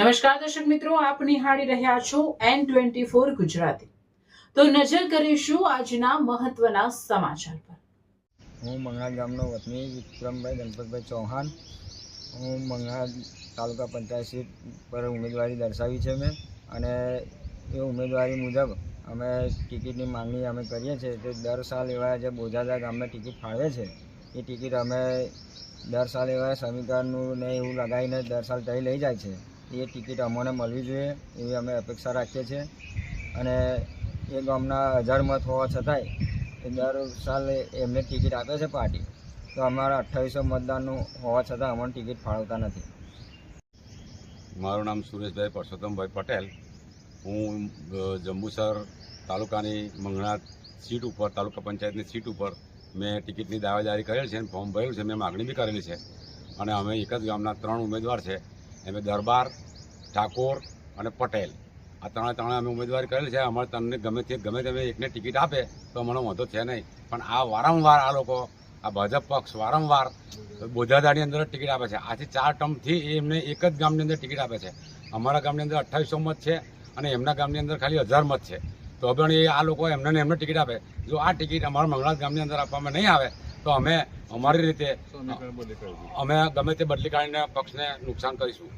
નમસ્કાર દર્શક મિત્રો, આપ નિહાળી રહ્યા છો N24 ગુજરાતી। તો નજર કરીશું આજના મહત્વના સમાચાર પર। હું મંગળા ગામનો વતની વિક્રમભાઈ ગણપતભાઈ ચૌહાણ। હું મંગળા તાલુકા પંચાયત સીટ પર ઉમેદવારી દર્શાવી છે મેં, અને એ ઉમેદવારી મુજબ અમે ટિકિટની માંગણી અમે કરીએ છીએ। તો દર સાલ એવા જે બોજાદા ગામને ટિકિટ ફાળવે છે એ ટિકિટ અમે દર સાલ એવા સમીકરણનું ને એવું લગાવીને દર સાલ તઈ લઈ જાય છે। એ ટિકિટ અમને મળવી જોઈએ એવી અમે અપેક્ષા રાખીએ છીએ। અને એ ગામના 1000 મત હોવા છતાંય એ દર સાલ એમને ટિકિટ આપે છે પાર્ટી, તો અમારા 2800 મતદાનનું હોવા છતાં અમને ટિકિટ ફાળવતા નથી। મારું નામ સુરેશભાઈ પરસોત્તમભાઈ પટેલ। હું જંબુસર તાલુકાની મંગળા સીટ ઉપર, તાલુકા પંચાયતની સીટ ઉપર મેં ટિકિટની દાવેદારી કરેલ છે અને ફોર્મ ભર્યું છે। મેં માગણી બી કરેલી છે, અને અમે એક જ ગામના 3 ઉમેદવાર છે, એમ દરબાર, ઠાકોર અને પટેલ, આ ત્રણે અમે ઉમેદવારી કરેલી છે। અમારે તમને ગમે તે એકને ટિકિટ આપે તો અમને વાંધો છે નહીં, પણ આ વારંવાર આ લોકો, આ ભાજપ પક્ષ વારંવાર બોજાદાની અંદર ટિકિટ આપે છે। આથી 4 ટર્મથી એમને એક જ ગામની અંદર ટિકિટ આપે છે। અમારા ગામની અંદર 2800 મત છે અને એમના ગામની અંદર ખાલી 1000 મત છે, તો પણ એ આ લોકો એમને ટિકિટ આપે। જો આ ટિકિટ અમારા મંગળા ગામની અંદર આપવામાં નહીં આવે તો અમે અમારી રીતે અમે ગમે તે બદલી કાઢીને પક્ષને નુકસાન કરીશું।